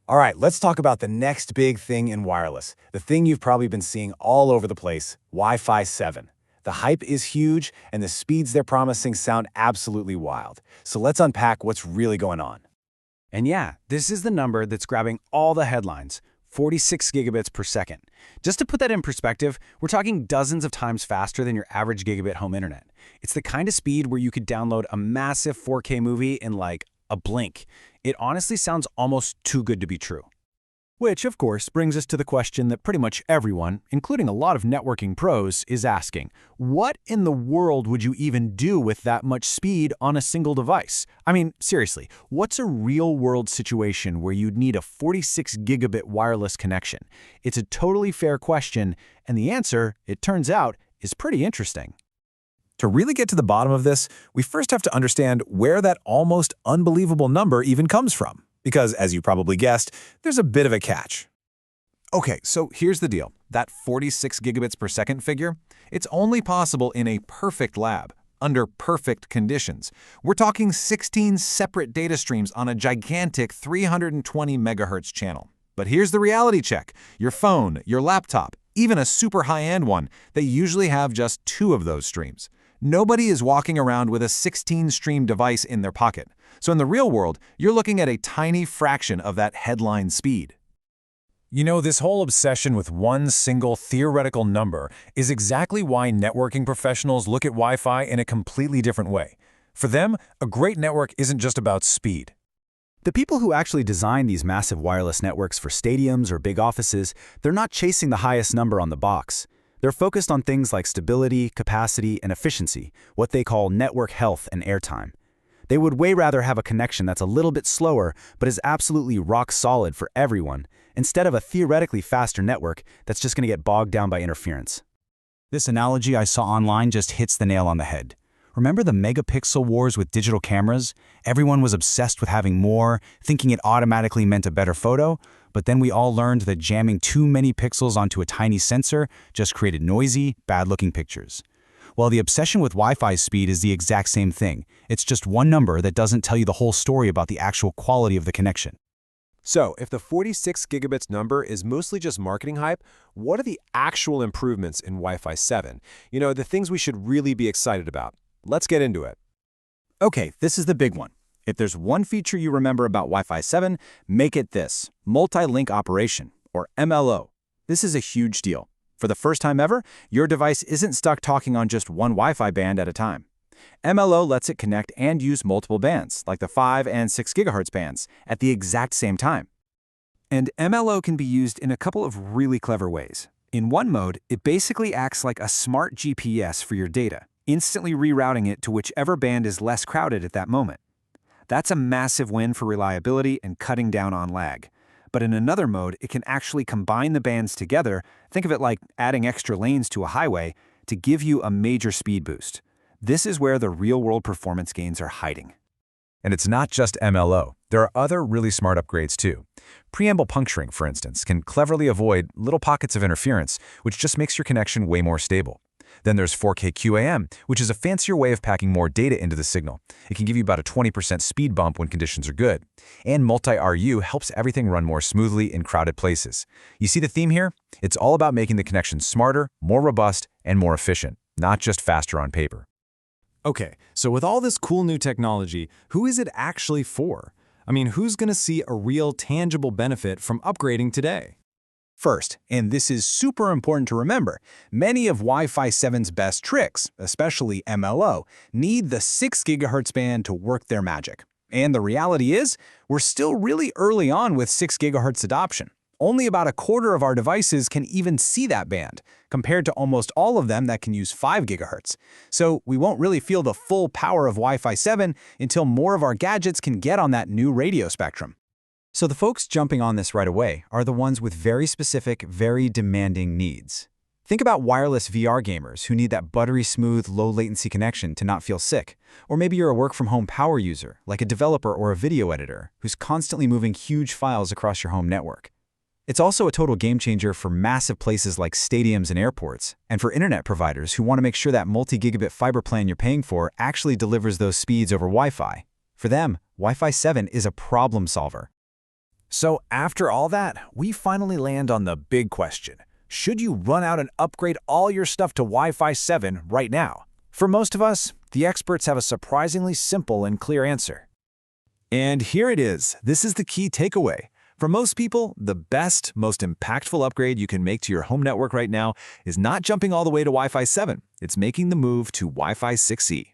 All right, let's talk about the next big thing in wireless, the thing you've probably been seeing all over the place, Wi-Fi 7. The hype is huge, and the speeds they're promising sound absolutely wild. So let's unpack what's really going on. And yeah, this is the number that's grabbing all the headlines, 46 gigabits per second. Just to put that in perspective, we're talking dozens of times faster than your average gigabit home internet. It's the kind of speed where you could download a massive 4K movie in like a blink. It honestly sounds almost too good to be true. Which, of course, brings us to the question that pretty much everyone, including a lot of networking pros, is asking. What in the world would you even do with that much speed on a single device? I mean, seriously, what's a real-world situation where you'd need a 46 gigabit wireless connection? It's a totally fair question, and the answer, it turns out, is pretty interesting. To really get to the bottom of this, we first have to understand where that almost unbelievable number even comes from. Because, as you probably guessed, there's a bit of a catch. Okay, so here's the deal. That 46 gigabits per second figure, it's only possible in a perfect lab, under perfect conditions. We're talking 16 separate data streams on a gigantic 320 megahertz channel. But here's the reality check. Your phone, your laptop, even a super high-end one, they usually have just 2 of those streams. Nobody is walking around with a 16-stream device in their pocket. So in the real world, you're looking at a tiny fraction of that headline speed. You know, this whole obsession with one single theoretical number is exactly why networking professionals look at Wi-Fi in a completely different way. For them, a great network isn't just about speed. The people who actually design these massive wireless networks for stadiums or big offices, they're not chasing the highest number on the box. They're focused on things like stability, capacity, and efficiency, what they call network health and airtime. They would way rather have a connection that's a little bit slower but is absolutely rock solid for everyone, instead of a theoretically faster network that's just going to get bogged down by interference. This analogy I saw online just hits the nail on the head. Remember the megapixel wars with digital cameras? Everyone was obsessed with having more, thinking it automatically meant a better photo, but then we all learned that jamming too many pixels onto a tiny sensor just created noisy, bad-looking pictures. Well, the obsession with Wi-Fi speed is the exact same thing. It's just one number that doesn't tell you the whole story about the actual quality of the connection. So, if the 46 gigabits number is mostly just marketing hype, what are the actual improvements in Wi-Fi 7? You know, the things we should really be excited about. Let's get into it. Okay, this is the big one. If there's one feature you remember about Wi-Fi 7, make it this: multi-link operation, or MLO. This is a huge deal. For the first time ever, your device isn't stuck talking on just one Wi-Fi band at a time. MLO lets it connect and use multiple bands, like the 5 and 6 gigahertz bands, at the exact same time. And MLO can be used in a couple of really clever ways. In one mode, it basically acts like a smart GPS for your data, instantly rerouting it to whichever band is less crowded at that moment. That's a massive win for reliability and cutting down on lag. But in another mode, it can actually combine the bands together, think of it like adding extra lanes to a highway, to give you a major speed boost. This is where the real-world performance gains are hiding. And it's not just MLO. There are other really smart upgrades too. Preamble puncturing, for instance, can cleverly avoid little pockets of interference, which just makes your connection way more stable. Then there's 4K QAM, which is a fancier way of packing more data into the signal. It can give you about a 20% speed bump when conditions are good. And multi-RU helps everything run more smoothly in crowded places. You see the theme here? It's all about making the connection smarter, more robust, and more efficient, not just faster on paper. Okay, so with all this cool new technology, who is it actually for? I mean, who's going to see a real tangible benefit from upgrading today? First, and this is super important to remember, many of Wi-Fi 7's best tricks, especially MLO, need the 6 gigahertz band to work their magic. And the reality is, we're still really early on with 6 gigahertz adoption. Only about a quarter of our devices can even see that band, compared to almost all of them that can use 5 gigahertz. So we won't really feel the full power of Wi-Fi 7 until more of our gadgets can get on that new radio spectrum. So the folks jumping on this right away are the ones with very specific, very demanding needs. Think about wireless VR gamers who need that buttery smooth, low-latency connection to not feel sick. Or maybe you're a work-from-home power user, like a developer or a video editor, who's constantly moving huge files across your home network. It's also a total game-changer for massive places like stadiums and airports, and for internet providers who want to make sure that multi-gigabit fiber plan you're paying for actually delivers those speeds over Wi-Fi. For them, Wi-Fi 7 is a problem solver. So after all that, we finally land on the big question. Should you run out and upgrade all your stuff to Wi-Fi 7 right now? For most of us, the experts have a surprisingly simple and clear answer. And here it is. This is the key takeaway. For most people, the best, most impactful upgrade you can make to your home network right now is not jumping all the way to Wi-Fi 7. It's making the move to Wi-Fi 6E.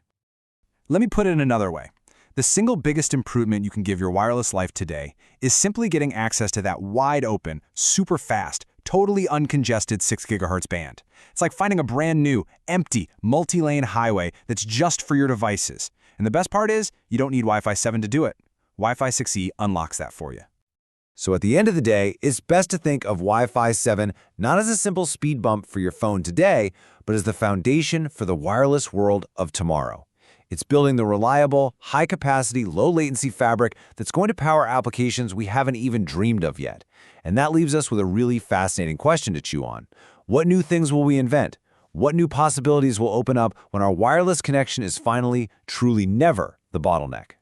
Let me put it another way. The single biggest improvement you can give your wireless life today is simply getting access to that wide-open, super fast, totally uncongested 6 GHz band. It's like finding a brand new, empty, multi-lane highway that's just for your devices. And the best part is, you don't need Wi-Fi 7 to do it. Wi-Fi 6E unlocks that for you. So at the end of the day, it's best to think of Wi-Fi 7 not as a simple speed bump for your phone today, but as the foundation for the wireless world of tomorrow. It's building the reliable, high-capacity, low-latency fabric that's going to power applications we haven't even dreamed of yet. And that leaves us with a really fascinating question to chew on. What new things will we invent? What new possibilities will open up when our wireless connection is finally, truly never the bottleneck?